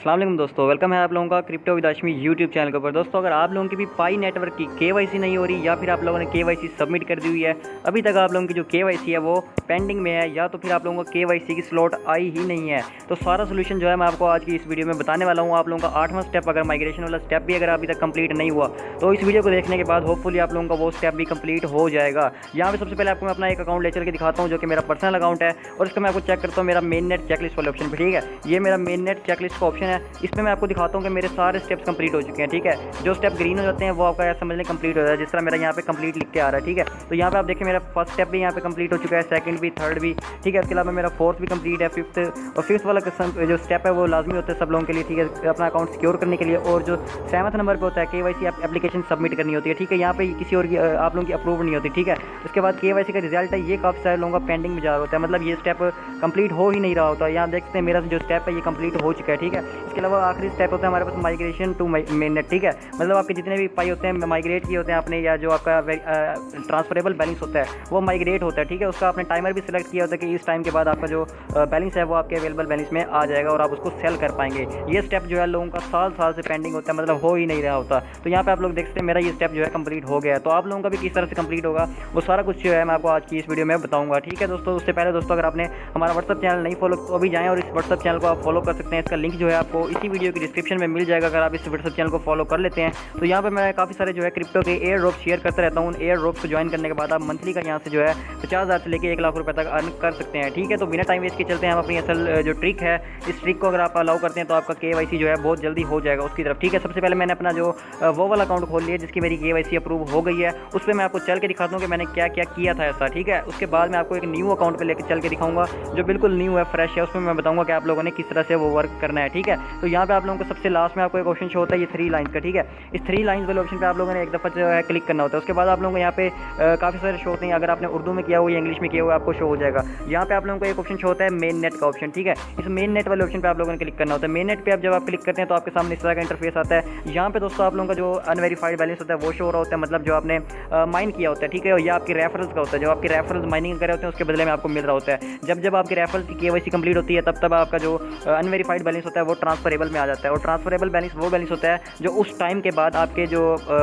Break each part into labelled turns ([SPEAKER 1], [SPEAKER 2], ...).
[SPEAKER 1] अस्सलाम वालेकुम दोस्तों, वेलकम है आप लोगों का crypto with Hashmi YouTube channel के ऊपर। दोस्तों अगर आप लोगों की भी पाई नेटवर्क की केवाईसी नहीं हो रही या फिर आप लोगों ने केवाईसी सबमिट कर दी हुई है, अभी तक आप लोगों की जो केवाईसी है वो पेंडिंग में है, या तो फिर आप लोगों को केवाईसी की स्लॉट आई ही नहीं है, तो सारा सोल्यूशन जो है मैं आपको आज की इस वीडियो में बताने वाला हूँ। आप लोगों का 8वां स्टेप, अगर माइग्रेशन वाला स्टेप भी अगर अभी तक कंप्लीट नहीं हुआ तो इस वीडियो को देखने के बाद होपफुली आप लोगों का वो स्टेप भी कंप्लीट हो जाएगा। यहाँ पे सबसे पहले आपको मैं अपना एक अकाउंट ले चल के दिखाता हूँ जो कि मेरा पर्सनल अकाउंट है, और इसका मैं आपको चेक करता हूँ मेरा मेन नेट चेकलिस्ट वाले ऑप्शन पर। ठीक है, ये मेरा मेन नेट चेकलिस्ट का ऑप्शन है, इसमें मैं आपको दिखाता हूँ कि मेरे सारे स्टेप्स कंप्लीट हो चुके हैं। ठीक है, जो स्टेप ग्रीन हो जाते हैं वो आपका समझ लें कंप्लीट हो जाता है, जिस तरह मेरा यहाँ पे कंप्लीट लिख के आ रहा है। ठीक है, तो यहाँ पे आप देखिए मेरा फर्स्ट स्टेप भी यहाँ पे कंप्लीट हो चुका है, सेकंड भी, थर्ड भी। ठीक है, इसके अलावा मेरा फोर्थ भी कंप्लीट है, फिफ्थ वाला जो स्टेप है वो लाजमी होता है सब लोगों के लिए। ठीक है, अपना अकाउंट सिक्योर करने के लिए। और जो 7वें नंबर पर होता है केवाईसी एप्लीकेशन सबमिट करनी होती है। ठीक है, यहाँ पे किसी और की आप लोगों की अप्रूव नहीं होती। ठीक है, उसके बाद केवाईसी का रिजल्ट है, ये काफ़ी सारे लोगों का पेंडिंग में जा रहा होता है, मतलब ये स्टेप कंप्लीट हो ही नहीं रहा होता। यहाँ देख सकते हैं मेरा जो स्टेप है ये कंप्लीट हो चुका है। ठीक है, इसके अलावा आखिरी स्टेप होता है हमारे पास माइग्रेशन टू मेन नेट। ठीक है, मतलब आपके जितने भी पाई होते हैं माइग्रेट किए होते हैं आपने, या जो आपका ट्रांसफरेबल बैलेंस होता है वो माइग्रेट होता है। ठीक है, उसका आपने टाइमर भी सिलेक्ट किया होता है कि इस टाइम के बाद आपका जो बैलेंस है वो आपके अवेलेबल बैलेंस में आ जाएगा और आप उसको सेल कर पाएंगे। ये स्टेप जो है लोगों का साल से पेंडिंग होता है, मतलब हो ही नहीं रहा होता। तो यहाँ पे आप लोग देख सकते हैं मेरा ये स्टेप जो है कंप्लीट हो गया है। तो आप लोगों का भी किस तरह से कंप्लीट होगा वो सारा कुछ जो है मैं आपको आज की इस वीडियो में बताऊंगा। ठीक है दोस्तों, उससे पहले दोस्तों अगर आपने हमारा व्हाट्सअप चैनल नहीं फॉलो तो अभी जाएँ और इस व्हाट्सअप चैनल को आप फॉलो कर सकते हैं। इसका लिंक जो है आपको इसी वीडियो की डिस्क्रिप्शन में मिल जाएगा अगर आप इस व्हाट्सअप चैनल को फॉलो कर लेते हैं। तो यहाँ पे मैं काफ़ी सारे जो है क्रिप्टो के एयर ड्रॉप शेयर करता रहता हूँ। एयर ड्रॉप को ज्वाइन करने के बाद आप मंथली का यहाँ से जो है 50,000 से लेकर 1 लाख रुपये तक अर्न कर सकते हैं। ठीक है, तो बिना टाइम वेस्ट के चलते हैं हम अपनी असल जो ट्रिक है, इस ट्रिक को अगर आप अलाउ करते हैं तो आपका केवाईसी जो है बहुत जल्दी हो जाएगा उसकी तरफ। ठीक है, सबसे पहले मैंने अपना जो वो वाला अकाउंट खोल लिया जिसकी मेरी केवाईसी अप्रूव हो गई है, उस पर मैं आपको चल के दिखाता हूँ कि मैंने क्या क्या किया था ऐसा। ठीक है, उसके बाद मैं आपको एक न्यू अकाउंट पर लेकर चल के दिखाऊंगा जो बिल्कुल न्यू है, फ्रेश है, उसमें मैं बताऊँगा कि आप लोगों ने किस तरह से वो वर्क करना है। ठीक है, तो यहाँ पे आप लोगों को सबसे लास्ट में आपको एक ऑप्शन शो होता है ये 3 लाइन्स का। ठीक है, इस 3 लाइन्स वाले ऑप्शन पे आप लोगों ने एक दफ़ा जो है क्लिक करना होता है। उसके बाद आप लोगों को यहाँ पे काफ़ी सारे शो होते हैं, अगर आपने उर्दू में किया हो या इंग्लिश में किया हो आपको शो हो जाएगा। यहाँ पे आप लोगों को एक ऑप्शन शो होता है मेन नेट का ऑप्शन। ठीक है, इस मेन नेट वाले ऑप्शन पे आप लोगों ने क्लिक करना होता है। मेन नेट पे आप जब आप क्लिक करते हैं तो आपके सामने इस तरह का इंटरफेस आता है। यहाँ पे दोस्तों आप लोगों का जो अनवेरीफाइड बैलेंस होता है वो शो हो रहा होता है, मतलब जो आपने माइन किया होता है। ठीक है, या आपकी रेफरेंस का होता है, जो आपकी रेफरेंस माइनिंग करे होते हैं उसके बदले में आपको मिल रहा होता है। जब आपकी रेफरेंस की केवाईसी कंप्लीट होती है तब आपका जो अनवेरीफाइड बैलेंस होता है वो ट्रांसफरेबल में आ जाता है। और ट्रांसफरेबल बैलेंस वो बैलेंस होता है जो उस टाइम के बाद आपके जो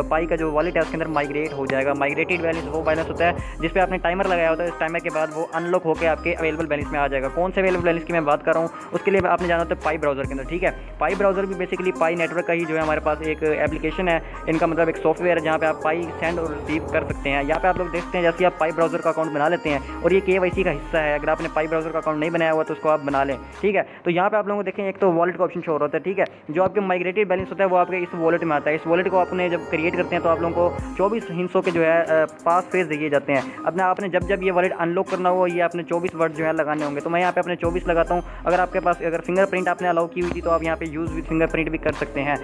[SPEAKER 1] पाई का जो वॉलेट है उसके अंदर माइग्रेट हो जाएगा। माइग्रेटेड बैलेंस वो बैलेंस होता है जिस पे आपने टाइमर लगाया होता है, इस टाइमर के बाद वो अनलॉक होकर आपके अवेलेबल बैलेंस में आ जाएगा। कौन से अवेलेबल बैलेंस की मैं बात कर रहा हूँ उसके लिए आपने जाना होता है पाई ब्राउजर के अंदर। ठीक है, पाई ब्राउजर भी बेसिकली पाई नेटवर्क का ही जो है हमारे पास एक एप्लीकेशन है, इनका मतलब एक सॉफ्टवेयर है जहाँ पे आप पाई सेंड और रिसीव कर सकते हैं। यहाँ पे आप लोग देखते हैं जैसे आप पाई ब्राउजर का अकाउंट बना लेते हैं, और ये केवाईसी का हिस्सा है। अगर आपने पाई ब्राउजर का अकाउंट नहीं बनाया हुआ तो उसको आप बना लें। ठीक है, तो यहाँ पे आप लोगों को देखें एक तो वॉलेट का ऑप्शन शो होता है। ठीक है, जो आपके माइग्रेटेड बैलेंस होता है वो आपके इस वॉलेट में आता है। इस वॉलेट को आपने जब क्रिएट करते हैं तो आप लोगों को 24 हिस्सों के जो है पास फेज दिए जाते हैं। अपने आपने जब ये वॉलेट अनलॉक करना हो ये आपने 24 वर्ड जो है लगाने होंगे। तो मैं यहाँ पे अपने 24 लगाता हूँ। अगर आपके पास अगर फिंगरप्रिंट आपने अलाउ की हुई थी तो आप यहाँ पे यूज़ विद फिंगरप्रिंट भी कर सकते हैं।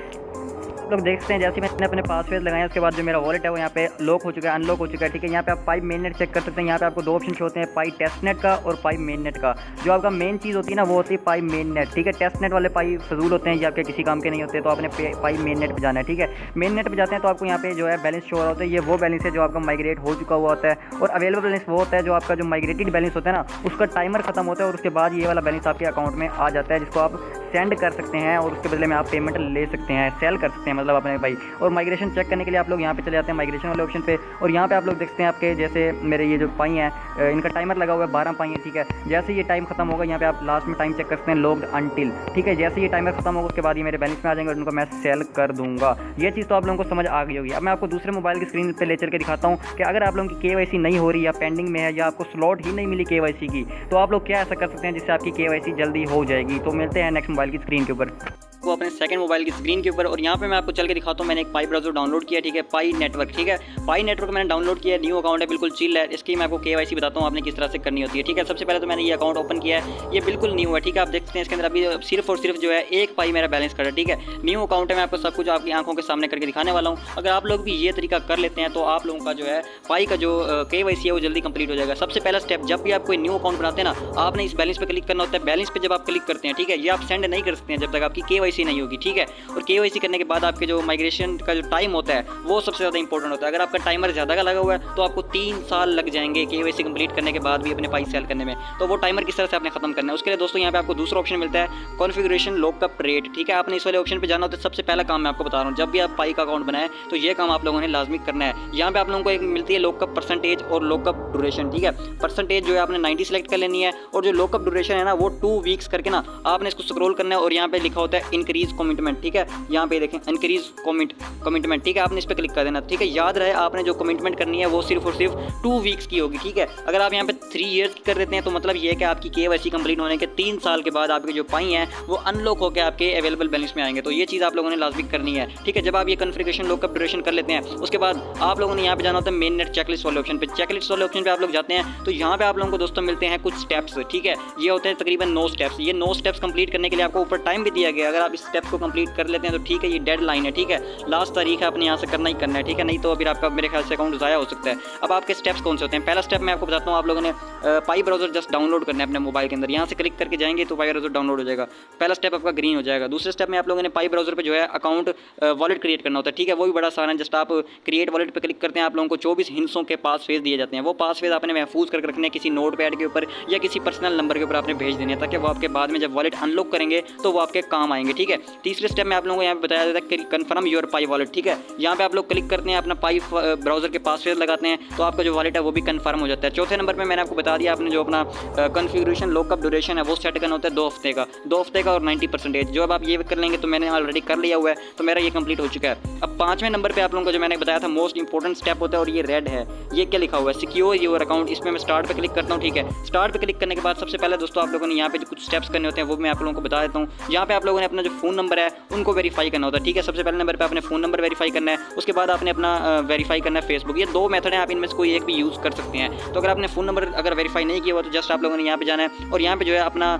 [SPEAKER 1] लोग देख सकते हैं जैसे मैंने अपने पासवर्ड लगाया उसके बाद जो मेरा वॉलेट है वो यहाँ पे लॉक हो चुका है, अनलॉक हो चुका है। ठीक है, यहाँ पे आप पाई मेन नेट चेक कर सकते हैं। यहाँ पे आपको 2 ऑप्शन होते हैं, पाई टेस्ट नेट का और पाई मेन नेट का। जो आपका मेन चीज़ होती है ना वो होती है पाई मेन नेट। ठीक है, टेस्ट नेट वाले पाई फजूल होते हैं, ये आपके किसी काम के नहीं होते, तो आपने पाई मेन नेट पर जाना है। ठीक है, मेन नेट पर जाते हैं तो आपको यहाँ पे जो है बैलेंस शो हो रहा होता है, ये वो बैलेंस है जो आपका माइग्रेट हो चुका हुआ होता है। और अवेलेबल बैलेंस वो होता है जो आपका जो माइग्रेटेड बैलेंस होता है ना उसका टाइमर खत्म होता है और उसके बाद ये वाला बैलेंस आपके अकाउंट में आ जाता है, जिसको आप सेंड कर सकते हैं और उसके बदले में आप पेमेंट ले सकते हैं, सेल कर सकते हैं मतलब अपने भाई। और माइग्रेशन चेक करने के लिए आप लोग यहाँ पे चले जाते हैं माइग्रेशन वाले ऑप्शन पे, और यहाँ पे आप लोग देखते हैं आपके जैसे मेरे ये जो पाई हैं इनका टाइमर लगा हुआ है 12 पाई है। ठीक है, जैसे ये टाइम खत्म होगा यहाँ पे आप लास्ट में टाइम चेक कर सकते हैं लॉग्ड अनटिल। ठीक है, जैसे ये टाइमर खत्म होगा उसके बाद ये मेरे बैलेंस में आ जाएंगे और उनको मैं सेल कर दूंगा। ये चीज़ तो आप लोगों को समझ आ गई होगी। अब मैं आपको दूसरे मोबाइल की स्क्रीन पर ले चल के दिखाता हूँ कि अगर आप लोगों की केवाईसी नहीं हो रही या पेंडिंग में है या आपको स्लॉट ही नहीं मिली केवाईसी की, तो आप लोग क्या ऐसा कर सकते हैं जिससे आपकी केवाईसी जल्दी हो जाएगी। तो मिलते हैं नेक्स्ट मोबाइल की स्क्रीन के ऊपर, वो अपने सेकंड मोबाइल की स्क्रीन के ऊपर, और यहाँ पे मैं आपको चल के दिखाता हूँ। मैंने एक पाई ब्राउजर डाउनलोड किया। ठीक है, पाई नेटवर्क। ठीक है, पाई नेटवर्क मैंने डाउनलोड किया, न्यू अकाउंट है, बिल्कुल चिल है। इसकी मैं आपको केवाईसी बताता हूँ आपने किस तरह से करनी होती है। ठीक है, सबसे पहले तो मैंने ये अकाउंट ओपन किया है, ये बिल्कुल न्यू है। ठीक है, आप देखते हैं इसके अंदर अभी सिर्फ और सिर्फ जो है 1 पाई मेरा बैलेंस कर है। ठीक है, न्यू अकाउंट है, मैं आपको सब कुछ आपकी आंखों के सामने करके दिखाने वाला हूँ। अगर आप लोग भी ये तरीका कर लेते हैं तो आप लोगों का जो है पाई का जो केवाईसी है वो जल्दी कंप्लीट हो जाएगा। सबसे पहला स्टेप, जब भी आप कोई न्यू अकाउंट बनाते हैं ना आपने इस बैलेंस पे क्लिक करना होता है। बैलेंस पे जब आप क्लिक करते हैं, ठीक है, ये आप सेंड नहीं कर सकते हैं जब तक आपकी केवाईसी KYC नहीं होगी, ठीक है। और KYC करने के बाद आपके जो माइग्रेशन का जो टाइम होता है वो सबसे ज़्यादा इंपॉर्टेंट होता है। अगर आपका टाइमर ज़्यादा का लगा हुआ है तो आपको 3 साल लग जाएंगे KYC कंप्लीट करने के बाद भी अपने पाई सेल करने में। तो वो टाइमर किस तरह से आपने खत्म करना है उसके लिए दोस्तों यहाँ पे आपको दूसरा ऑप्शन मिलता है कॉन्फ़िगरेशन लॉकअप रेट, ठीक है। आपने इस वाले ऑप्शन पे जाना होता है। सबसे पहला काम मैं आपको बता रहा हूँ, जब भी आप पाई का अकाउंट बनाए तो ये काम आप लोगों ने लाजमी करना है। यहाँ पे आप लोगों को एक मिलती है लॉकअप परसेंटेज और लॉकअप ड्यूरेशन, ठीक है। परसेंटेज जो है आपने 90 सेलेक्ट कर लेनी है और जो लॉकअप ड्यूरेशन है ना वो 2 वीक्स करके ना आपने इसको स्क्रॉल करना है और यहाँ पे लिखा होता है इंक्रीज कमिटमेंट, ठीक है। यहाँ पे देखें इंक्रीज कमिटमेंट, ठीक है। आपने इस पर क्लिक कर देना, ठीक है। याद रहे आपने जो कमिटमेंट करनी है वो सिर्फ और सिर्फ 2 वीक्स की होगी, ठीक है। अगर आप यहाँ पे 3 ईयर्स की कर देते हैं तो मतलब ये है कि आपकी KYC कंप्लीट होने के 3 साल के बाद आपके जो पाई हैं वो अनलॉक होकर आपके अवेलेबल बैलेंस में आएंगे। तो ये चीज़ आप लोगों ने लाजमी करनी है, ठीक है। जब आप ये कॉन्फ़िगरेशन लॉकअप ड्यूरेशन कर लेते हैं उसके बाद आप लोगों ने यहाँ पे जाना होता है मेन नेट चेकलिस्ट वाले ऑप्शन पे। चेकलिस्ट वाले ऑप्शन पे आप लोग जाते हैं तो यहाँ पे आप लोगों को दोस्तों मिलते हैं कुछ स्टेप्स, ठीक है। ये होते हैं तकरीबन 9 स्टेप्स। ये 9 स्टेप्स कंप्लीट करने के लिए आपको ऊपर टाइम भी दिया गया। अगर आप इस स्टेप्स को कंप्लीट कर लेते हैं तो ठीक है, ये डेड लाइन है, ठीक है। लास्ट तारीख है, आपने यहाँ से करना ही करना है, ठीक है। नहीं तो फिर आपका मेरे ख्याल से अकाउंट ज़ाया हो सकता है। अब आपके स्टेप्स कौन से होते हैं? पहला स्टेप मैं आपको बताता हूँ, आप लोगों ने पाई ब्राउजर जस्ट डाउनलोड करना है अपने मोबाइल के अंदर। यहाँ से क्लिक करके जाएंगे तो पाई ब्राउजर डाउनलोड हो जाएगा। पहला स्टेप आपका ग्रीन हो जाएगा। दूसरे स्टेप में आप लोगों ने पाई ब्राउजर पे जो है अकाउंट वॉलेट क्रिएट करना होता है, ठीक है। वो भी बड़ा आसान है। जस्ट आप क्रिएट वॉलेट पे क्लिक करते हैं, आप लोगों को 24 हिस्सों के पासवर्ड दिए जाते हैं। वो पासवर्ड आपने महफूज करके रखने हैं किसी नोट पैड के ऊपर या किसी पर्सनल नंबर के ऊपर आपने भेज देने हैं ताकि वो आपके बाद में जब वॉलेट अनलॉक करेंगे तो वो आपके काम आएंगे, ठीक है। तीसरे स्टेप में आप लोगों को यहाँ पे बताया जाता है कन्फर्म योर पाई वॉलेट, ठीक है। यहाँ पे आप लोग क्लिक करते हैं, अपना पाई ब्राउजर के पासवर्ड लगाते हैं तो आपका जो वॉलेट है वो भी कन्फर्म हो जाता है। चौथे नंबर पर मैंने आपको बता दिया, आपने जो अपना कॉन्फ़िगरेशन लॉकअप ड्यूरेशन है वो सेट करना होता है 2 हफ्ते का, 2 हफ्ते का और 90%। जो अब आप ये कर लेंगे तो मैंने ऑलरेडी कर लिया हुआ है तो मेरा ये कंप्लीट हो चुका है। अब 5वें नंबर पे आप लोगों को जो मैंने बताया था मोस्ट इंपॉर्टेंट स्टेप होता है और ये रेड है, ये क्या लिखा हुआ है सिक्योर योर अकाउंट। इसमें मैं स्टार्ट पे क्लिक करता हूँ, ठीक है। स्टार्ट पे क्लिक करने के बाद सबसे पहले दोस्तों आप लोगों ने यहाँ पे जो कुछ स्टेप्स करने होते हैं वो मैं आप लोगों को बता देता हूँ। यहाँ पे आप लोगों ने अपना जो फ़ोन नंबर है उनको वेरीफाई करना होता है, ठीक है। सबसे पहले नंबर पे आपने फ़ोन नंबर वेरीफाई करना है, उसके बाद आपने अपना वेरीफाई करना है फेसबुक। ये 2 मेथड है, आप इनमें से कोई एक भी यूज़ कर सकते हैं। तो अगर आपने फ़ोन नंबर अगर वेरीफाई नहीं किया हुआ तो जस्ट आप लोगों ने यहाँ पे जाना है और यहाँ पे जो है अपना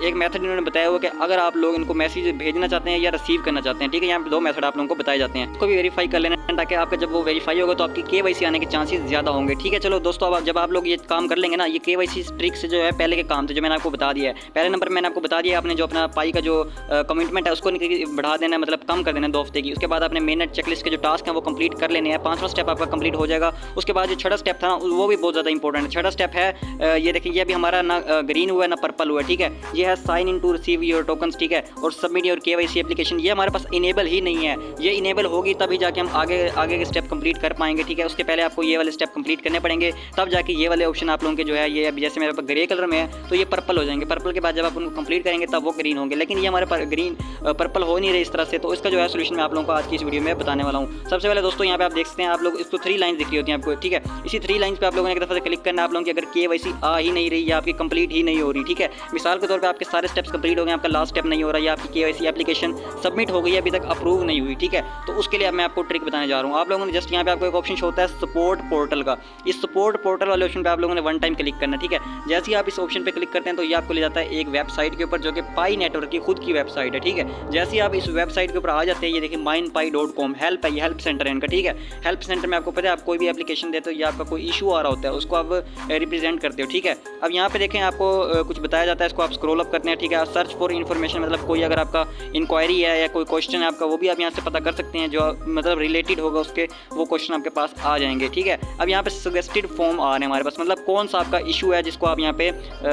[SPEAKER 1] एक मेथड इन्होंने बताया हुआ कि अगर आप लोग इनको मैसेज भेजना चाहते हैं या रिसीव करना चाहते हैं, ठीक है। यहाँ पे 2 मेथड आप लोगों को बताए जाते हैं, उसको भी वेरीफाई कर लेना ताकि आपका जब वो वेरीफाई होगा तो आपकी KYC आने के चांसेस ज़्यादा होंगे, ठीक है। चलो दोस्तों, अब जब आप लोग ये काम कर लेंगे ना, ये KYC ट्रिक से जो है पहले के काम थे जो मैंने आपको बता दिया है। पहले नंबर पर मैंने आपको बता दिया, आपने जो अपना पाई का जो कमिटमेंट है उसको बढ़ा देना है, मतलब कम कर देना है 2 हफ्ते की। उसके बाद आपने मेन नेट चेकलिस्ट के जो टास्क हैं वो कंप्लीट कर लेने हैं। 5वां स्टेप आपका कंप्लीट हो जाएगा। उसके बाद जो 6वां स्टेप था ना वो भी बहुत ज़्यादा इंपॉर्टेंट है। 6वां स्टेप है ये देखिए, ये अभी हमारा ना ग्रीन हुआ है ना पर्पल हुआ है, ठीक है। ये है sign in to receive your tokens, ठीक है। और सबमिट योर KYC एप्लीकेशन, ये हमारे पास इनेबल ही नहीं है। ये इनेबल होगी तभी जाके हम आगे के स्टेप कंप्लीट कर पाएंगे, ठीक है। उसके पहले आपको ये वाले स्टेप कंप्लीट करने पड़ेंगे, तब जाके ये वाले ऑप्शन आप लोगों के जो है ये अभी जैसे मेरे पास ग्रे कलर में है तो ये पर्पल हो जाएंगे। पर्पल के बाद जब आप उनको कंप्लीट करेंगे तब वो ग्रीन होंगे, लेकिन ये हमारे ग्रीन पर्पल हो नहीं रहे इस तरह से। तो इसका जो है सोल्यूशन मैं आप लोगों को आज की इस वीडियो में बताने वाला हूँ। सबसे पहले दोस्तों यहाँ पे आप देख सकते हैं, आप लोग इसको 3 लाइन दिख रही होती हैं आपको, ठीक है। इसी 3 लाइन्स पे आप लोगों ने एक दफ़ा से क्लिक करना है। आप लोगों की अगर KYC आ ही नहीं रही या आपकी कंप्लीट ही नहीं हो रही, ठीक है। मिसाल के तौर पे आपके सारे स्टेप्स कंप्लीट हो गए, आपका लास्ट स्टेप नहीं हो रहा या आपकी KYC एप्लीकेशन सबमिट हो गई अभी तक अप्रूव नहीं हुई, ठीक है। तो उसके लिए अब मैं आपको ट्रिक बताने जा रहा हूँ। आप लोगों ने जस्ट यहाँ पे आपको एक ऑप्शन होता है सपोर्ट पोर्टल का। इस सपोर्ट पोर्टल वाले ऑप्शन पे आप लोगों ने 1 टाइम क्लिक करना है, ठीक है। जैसे ही आप इस ऑप्शन पे क्लिक करते हैं तो ये आपको ले जाता है एक वेबसाइट के ऊपर जो कि पाई नेटवर्क की खुद की वेबसाइट है, ठीक है। जैसे ही आप इस वेबसाइट के ऊपर आ जाते हैं, ये देखिए mindpi.com हेल्प है, ये हेल्प सेंटर है इनका, ठीक है। हेल्प सेंटर में आपको पता है आप कोई भी एप्लीकेशन देते हो या आपका कोई इशू आ रहा होता है उसको आप रिप्रेजेंट करते हो, ठीक है। अब यहाँ पे देखें आपको कुछ बताया जाता है, इसको आप स्क्रॉल अप करते हैं, ठीक है। सर्च फॉर इन्फॉर्मेशन, मतलब कोई अगर आपका इंक्वायरी है या कोई क्वेश्चन है आपका वो भी आप यहाँ से पता कर सकते हैं, जो मतलब रिलेटेड होगा उसके वो क्वेश्चन आपके पास आ जाएंगे, ठीक है। अब यहाँ पे सजेस्टेड फॉर्म आ रहे हैं हमारे पास, मतलब कौन सा आपका इशू है जिसको आप यहाँ पे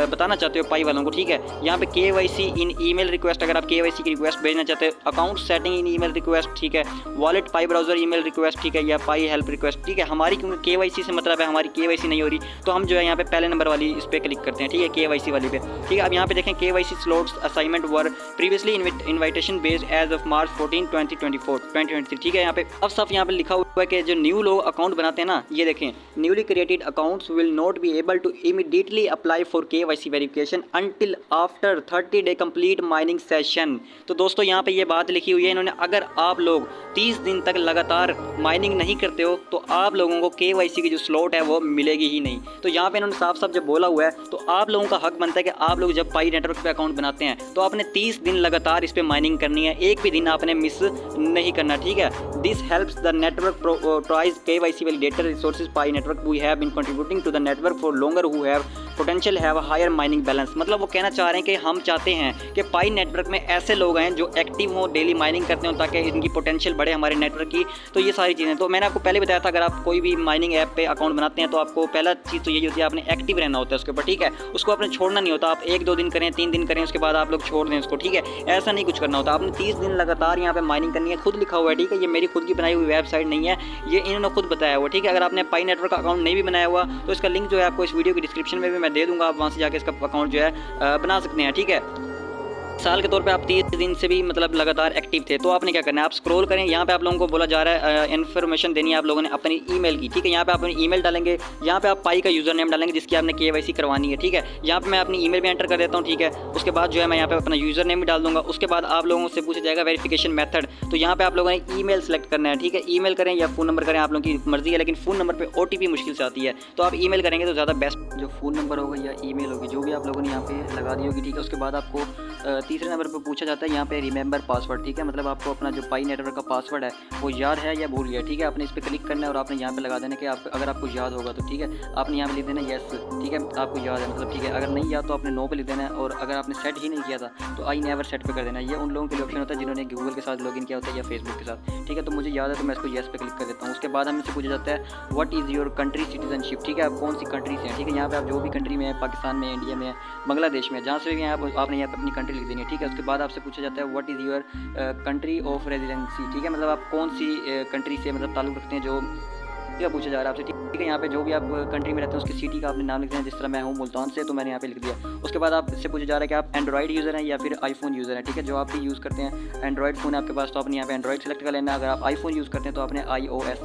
[SPEAKER 1] बताना चाहते हो पाई वालों को, ठीक है। यहाँ पे KYC इन ईमेल रिक्वेस्ट, अगर आप KYC की रिक्वेस्ट भेजना चाहते हो, account setting in email request, ठीक है। वॉलेट पाई ब्राउजर ईमेल रिक्वेस्ट, ठीक है, या पाई हेल्प रिक्वेस्ट, ठीक है। हमारी क्योंकि KYC से मतलब है हमारी KYC नहीं हो रही तो हम जो है यहाँ पे पहले नंबर वाली इस पर क्लिक करते हैं, ठीक है, KYC वाली पे, ठीक है। अब यहाँ पे देखें KYC slots assignment were previously invitation based as of March 14, 2023, ठीक है। यहाँ पे अब सब यहाँ पे लिखा हुआ है कि जो न्यू लोग अकाउंट बनाते हैं ना, ये देखें newly created accounts will not be able to immediately apply for KYC verification until after 30 day complete mining session. तो दोस्तों यहाँ पे ये बात लिखी हुई है इन्होंने, अगर आप लोग 30 दिन तक लगातार माइनिंग नहीं करते हो तो आप लोगों को KYC की जो स्लॉट है वो मिलेगी ही नहीं। तो यहाँ पे इन्होंने साफ साफ जब बोला हुआ है तो आप लोगों का हक बनता है कि आप लोग जब पाई नेटवर्क पे अकाउंट बनाते हैं तो आपने 30 दिन लगातार इस पे माइनिंग करनी है, एक भी दिन आपने मिस नहीं करना, ठीक है। This helps the network prize KYC validator resources Pi network we have been contributing to the network for longer who have potential have a higher mining balance, मतलब वो कहना चाह रहे हैं कि हम चाहते हैं कि पाई नेटवर्क में ऐसे लोग हैं जो एक्टिव हों, डेली माइनिंग करते हो, ताकि इनकी पोटेंशियल बढ़े हमारे नेटवर्क की। तो ये सारी चीज़ें, तो मैंने आपको पहले बताया था, अगर आप कोई भी माइनिंग ऐप पे अकाउंट बनाते हैं तो आपको पहला चीज़ तो यही होती है, आपने एक्टिव रहना होता है उसके ऊपर, ठीक है। उसको आपने छोड़ना नहीं होता, आप 1-2 दिन करें, 3 दिन करें, उसके बाद आप लोग छोड़ दें उसको, ठीक है। ऐसा नहीं कुछ करना होता, आपने 30 दिन लगातार यहाँ पे माइनिंग करनी है। खुद लिखा हुआ है, ठीक है, ये मेरी खुद की बनाई हुई वेबसाइट नहीं है, ये इन्होंने खुद बताया हुआ, ठीक है। अगर आपने पाई नेटवर्क का अकाउंट नहीं भी बनाया हुआ तो इसका लिंक जो है आपको इस वीडियो की डिस्क्रिप्शन में भी मैं दे दूँगा, आप वहाँ से जाकर इसका अकाउंट जो है बना सकते हैं, ठीक है। साल के तौर पे आप 30 दिन से भी मतलब लगातार एक्टिव थे, तो आपने क्या करना है, आप स्क्रॉल करें, यहाँ पे आप लोगों को बोला जा रहा है इन्फॉर्मेशन देनी है आप लोगों ने अपनी ईमेल की, ठीक है। यहाँ पे आप अपनी ईमेल डालेंगे, यहाँ पे आप पाई का यूज़र नेम डालेंगे जिसकी आपने KYC करवानी है, ठीक है। यहाँ पे मैं अपनी ईमेल भी एंटर कर देता हूँ, ठीक है। उसके बाद जो है मैं यहाँ पे अपना यूज़र नेम भी डाल दूँगा। उसके बाद आप लोगों से पूछा जाएगा वेरिफिकेशन मेथड, तो यहाँ पे आप लोगों ने ईमेल सेलेक्ट करना है, ठीक है। ईमेल करें या फ़ोन नंबर करें, आप लोगों की मर्जी है, लेकिन फ़ोन नंबर पर OTP मुश्किल से आती है, तो आप ईमेल करेंगे तो ज़्यादा बेस्ट। जो फ़ोन नंबर होगा या ईमेल होगी, जो भी आप लोगों ने यहाँ पे लगा दी होगी, ठीक है। उसके बाद आपको तीसरे नंबर पर पूछा जाता है यहाँ पे रिमेंबर पासवर्ड, ठीक है। मतलब आपको अपना जो पाई नेटवर्क का पासवर्ड है वो याद है या भूल गया, ठीक है। आपने इस पर क्लिक करना है और आपने यहाँ पे लगा देना कि आप अगर आपको याद होगा तो, ठीक है, आपने यहाँ पे लिख देना येस, ठीक है, आपको याद है मतलब, ठीक है। अगर नहीं याद तो आपने नो पे लिख देना है, और अगर आपने सेट ही नहीं किया था तो आई नेवर सेट पे कर देना है। ये उन लोगों के लिए ऑप्शन होता है जिन्होंने गूगल के साथ लॉगिन किया होता है या फेसबुक के साथ, ठीक है। तो मुझे याद है तो मैं इसको येस पे क्लिक कर देता हूँ। उसके बाद हमसे पूछा जाता है what is your country citizenship, ठीक है, आप कौन सी कंट्री से हैं, ठीक है। यहाँ पे आप जो भी कंट्री में है, पाकिस्तान में, इंडिया में, बांग्लादेश में, जहाँ से भी हैं आपने यहाँ पे अपनी कंट्री लिख देनी है, ठीक है। उसके बाद आपसे पूछा जाता है what is your country of residency, ठीक है, मतलब आप कौन सी कंट्री से मतलब ताल्लुक़ रखते हैं, जो क्या पूछा जा रहा है आपसे, ठीक है। यहाँ पे जो भी आप कंट्री में रहते हैं उसकी सिटी का आपने नाम लिख दें, जिस तरह मैं हूँ मुल्तान से, तो मैंने यहाँ पे लिख दिया। उसके बाद आपसे पूछा जा रहा है कि आप एंड्रॉइड यूज़र हैं या फिर आईफोन यूज़र हैं, ठीक है। जो आप भी यूज़ करते हैं, एंड्रॉइड फ़ोन है आपके पास तो आपने यहाँ पे एंड्रॉइड सेलेक्ट कर लेना है। अगर आप आईफोन यूज़ करते हैं तो आपने iOS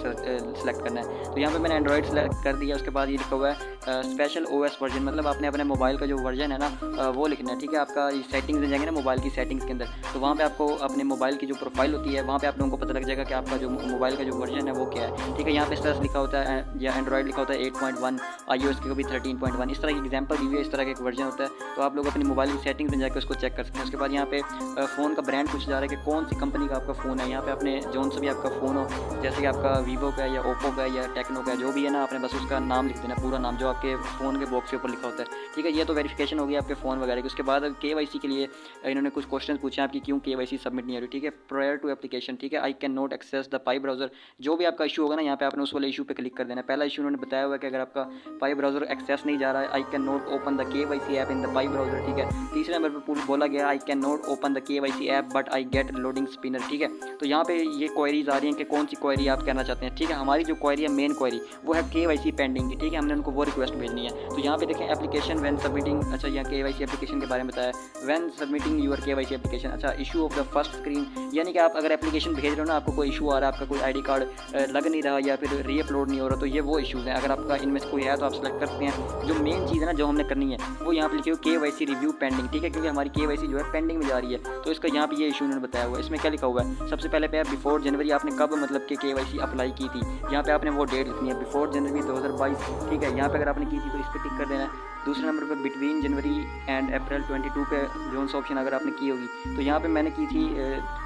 [SPEAKER 1] सेलेक्ट करना है, तो यहाँ पर मैंने एंड्रॉइड सेलेक्ट कर दिया। उसके बाद ये लिखा हुआ है स्पेशल OS वर्जन, मतलब आपने अपने मोबाइल का जो वर्जन है ना वो लिखना है, ठीक है। आपका सेटिंग्स में जाएंगे ना मोबाइल की सेटिंग्स के अंदर, तो वहाँ पे आपको अपने मोबाइल की जो प्रोफाइल होती है वहाँ पे आप लोगों को पता लग जाएगा कि आपका जो मोबाइल का जो वर्जन है वो क्या है, ठीक है। यहाँ पे इस तरह से लिखा होता है, या एंड्रॉइड लिखा होता है 8.1, iOS के कभी 13.1, इस तरह की एग्जांपल दी हुई है, इस तरह का एक वर्जन होता है। तो आप लोग अपनी मोबाइल की सेटिंग्स में जाकर उसको चेक कर सकते हैं। उसके बाद यहाँ पे फ़ोन का ब्रांड पूछा जा रहा है कि कौन सी कंपनी का आपका फ़ोन है। यहाँ पे आपने जौन सा भी आपका फ़ोन हो, जैसे कि आपका वीवो का है या ओप्पो का है या टेक्नो का है, जो भी है ना, आपने बस उसका नाम लिख देना, पूरा नाम जो आपके फ़ोन के बॉक्स के ऊपर लिखा होता है, ठीक है। ये तो वेरिफिकेशन हो गया आपके फ़ोन वगैरह की। उसके बाद KYC के लिए इन्होंने कुछ क्वेश्चन पूछे हैं आपकी क्यों KYC सबमिट नहीं हो रही, ठीक है। प्रायर टू एप्लीकेशन, ठीक है, I can not access the Pi browser, जो भी आपका इशू होगा ना यहाँ पे आपने उस वाले इशू पे क्लिक कर देना है। पहला इशू उन्होंने बताया हुआ है कि अगर आपका पाई ब्राउज़र एक्सेस नहीं जा रहा है, I can not open the KYC app in the Pi browser, ठीक है। तीसरे नंबर पर बोला गया आई can not open the KYC app but I get loading spinner, ठीक है। तो यहाँ पे ये क्वेरीज आ रही हैं कि कौन सी क्वेरी आप कहना चाहते हैं, ठीक है। हमारी जो क्वेरी है मेन क्वेरी वो है KYC पेंडिंग की, ठीक है, हमने उनको वो रिक्वेस्ट भेजनी है। तो यहाँ पे देखें एप्लीकेशन व्हेन सबमिटिंग, अच्छा यहाँ KYC एप्लीकेशन के बारे में बताया, when submitting your KYC application, अच्छा issue of the first screen, यानी कि आप अगर एप्लीकेशन भेज रहे हो ना, आपको कोई इशू आ रहा है, आपका कोई ID कार्ड लग नहीं रहा या फिर रीअपलोड नहीं हो रहा, तो ये वो इशूज़ हैं। अगर आपका इनमें से कोई है तो आप सेलेक्ट कर सकते हैं। जो मेन चीज़ है ना जो हमने करनी है वो यहाँ पे लिखी हो KYC रिव्यू पेंडिंग, ठीक है, क्योंकि हमारी KYC जो है पेंडिंग में जा रही है। तो इसका यहाँ पे ये इशू उन्होंने बताया हुआ है। इसमें क्या लिखा हुआ है, सबसे पहले पे बिफोर जनवरी आपने कब मतलब कि KYC अप्लाई की थी, यहाँ पे आपने वो डेट लिखनी है, बिफोर जनवरी 2022, ठीक है। यहाँ पे अगर आपने की थी तो इस पर टिक कर देना है। दूसरे नंबर पे बिटवीन जनवरी एंड अप्रैल 22 पे जोन सा ऑप्शन अगर आपने की होगी, तो यहाँ पे मैंने की थी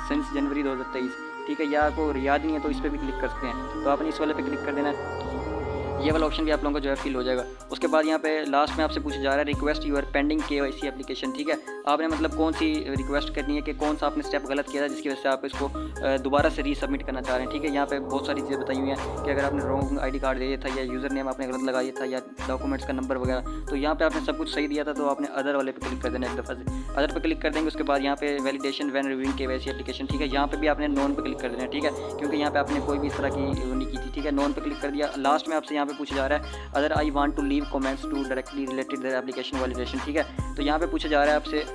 [SPEAKER 1] सिंस जनवरी 2023, ठीक है। या आपको याद नहीं है तो इस पर भी क्लिक कर सकते हैं, तो आपने इस वाले पे क्लिक कर देना है। ये वाला ऑप्शन भी आप लोगों को जो है फिल हो जाएगा। उसके बाद यहाँ पे लास्ट में आपसे पूछा जा रहा है request your pending KYC application, ठीक है। आपने मतलब कौन सी रिक्वेस्ट करनी है कि कौन सा आपने स्टेप गलत किया था जिसकी वजह से आप इसको दोबारा से रीसबमिट करना चाह रहे हैं, ठीक है। यहाँ पे बहुत सारी चीज़ें बताई हुई हैं कि अगर आपने रॉन्ग ID कार्ड दिया था या यूज़र नेम आपने गलत लगाया था या डॉक्यूमेंट्स का नंबर वगैरह, तो यहाँ पे आपने सब कुछ सही दिया था, तो आपने अदर वाले पे क्लिक कर देना एक दफ़ा से। अदर पे क्लिक कर देंगे उसके बाद यहाँ पे validation when reviewing KYC application, ठीक है। यहाँ पे भी आपने नॉन पे क्लिक कर देना, ठीक है, क्योंकि यहाँ पे आपने कोई भी इस तरह की नहीं की थी, ठीक है। नॉन पे क्लिक कर दिया। लास्ट में आपसे यहाँ पे पूछा जा रहा है other I want to leave comments to directly related the application validation, ठीक है। तो यहाँ पे पूछा जा रहा है आपसे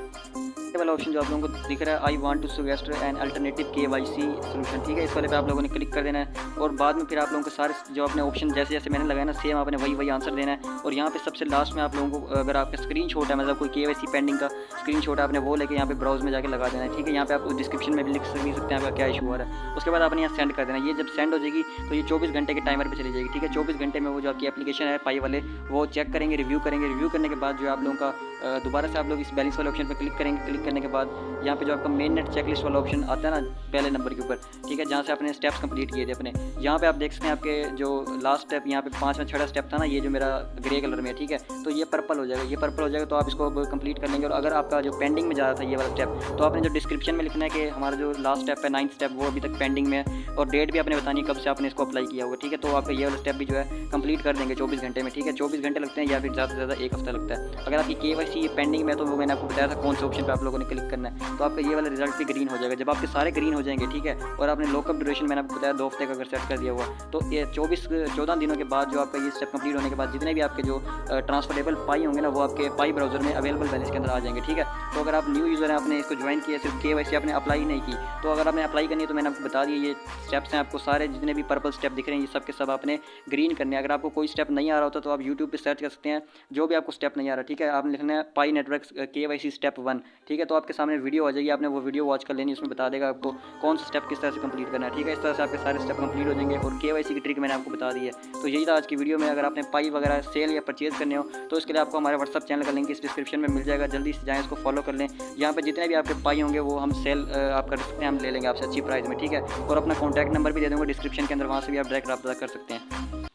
[SPEAKER 1] वाला ऑप्शन जो आप लोगों को दिख रहा है I want to suggest an alternative KYC solution, ठीक है। इस वाले पे आप लोगों ने क्लिक कर देना है और बाद में फिर आप लोगों को सारे जो अपने ऑप्शन जैसे जैसे मैंने लगाया ना सेम आपने वही आंसर देना है। और यहाँ पे सबसे लास्ट में आप लोगों को अगर आपका स्क्रीनशॉट है मतलब कोई KYC पेंडिंग का स्क्रीनशॉट आपने वो लेके यहाँ पे ब्राउज में जाके लगा देना है, ठीक है। यहाँ पे आप डिस्क्रिप्शन में भी लिख सकते हैं आपका क्या इशू आ रहा है। उसके बाद आपने यहाँ सेंड कर देना। ये जब सेंड हो जाएगी तो ये 24 घंटे के टाइमर पर चली जाएगी, ठीक है। 24 घंटे में वो जो आपकी एप्लीकेशन है पाई वाले वो चेक करेंगे, रिव्यू करेंगे। रिव्यू करने के बाद जो आप लोगों का दोबारा से आप लोग इस बैलेंस वाले ऑप्शन पर क्लिक करने के बाद यहाँ पे जो आपका मेन नेट चेकलिस्ट वाला ऑप्शन आता है ना पहले नंबर के ऊपर, ठीक है, जहाँ से आपने स्टेप्स कंप्लीट किए थे अपने, यहाँ पे आप देख सकते हैं आपके जो लास्ट स्टेप यहाँ पे 5वां 6वां स्टेप था ना, ये जो मेरा ग्रे कलर में, ठीक है, तो ये पर्पल हो जाएगा, ये पर्पल हो जाएगा, तो आप इसको अब कंप्लीट कर लेंगे। और अगर आपका जो पेंडिंग में जा रहा था ये वाला स्टेप, तो आपने जो डिस्क्रिप्शन में लिखना है कि हमारा जो लास्ट स्टेप है 9th स्टेप वो अभी तक पेंडिंग में है, और डेट भी आपने बतानी है कब से आपने इसको अप्लाई किया होगा, ठीक है, तो आपका ये वाला स्टेप भी जो है कंप्लीट कर देंगे 24 घंटे में, ठीक है, 24 घंटे लगते हैं या फिर ज़्यादा से ज़्यादा 1 हफ्ता लगता है। अगर आपकी KYC पेंडिंग में है तो वो मैंने आपको बताया था कौन से ऑप्शन पे आप लोगों ने क्लिक करना है, तो आपका ये वाला रिजल्ट भी ग्रीन हो जाएगा। जब आपके सारे ग्रीन हो जाएंगे, ठीक है, और आपने लॉकअप ड्यूरेशन मैंने आपको बताया 2 हफ्ते का अगर सेट कर दिया हुआ, तो ये 14 दिनों के बाद जो आपका ये स्टेप कंप्लीट होने के बाद जितने भी आपके जो ट्रांसफरेबल पाई होंगे ना, वो आपके पाई ब्राउजर में अवेलेबल बैलेंस के अंदर आ जाएंगे, ठीक है। तो अगर आप न्यू यूज़र हैं, आपने इसको ज्वाइन किया, सिर्फ KYC आपने अप्लाई नहीं की, तो अगर आपने अप्लाई करनी है तो मैंने आपको बता दिया, ये स्टेप्स हैं, आपको सारे जितने भी पर्पल स्टेप दिख रहे हैं ये सब के सब आपने ग्रीन करने हैं। अगर आपको कोई स्टेप नहीं आ रहा होता तो आप यूट्यूब पे सर्च कर सकते हैं, जो भी आपको स्टेप नहीं आ रहा, ठीक है, आपने लिखना है पाई नेटवर्क KYC स्टेप 1, ठीक है, तो आपके सामने वीडियो आ जाएगी, आपने वो वीडियो वॉच कर लेनी, उसमें बता देगा आपको कौन सा स्टेप किस तरह से कंप्लीट करना है, ठीक है, इस तरह से आपके सारे स्टेप कंप्लीट हो जाएंगे। और KYC की ट्रिक मैंने आपको बता दी है। तो यही था आज की वीडियो में। अगर आपने पाई वगैरह सेल या परचेज करने हो तो इसके लिए आपको हमारे व्हाट्सअप चैनल का लिंक इस डिस्क्रिप्शन में मिल जाएगा, जल्दी से जाएँ, इसको फॉलो कर लें। यहाँ पे जितने भी आपके पाई होंगे वो हम सेल आप कर सकते हैं, हम ले लेंगे आपसे अच्छी प्राइस में, ठीक है, और अपना कॉन्टैक्ट नंबर भी दे दूँगा डिस्क्रिप्शन के अंदर, वहाँ से भी आप डायरेक्ट रब्ता कर सकते हैं।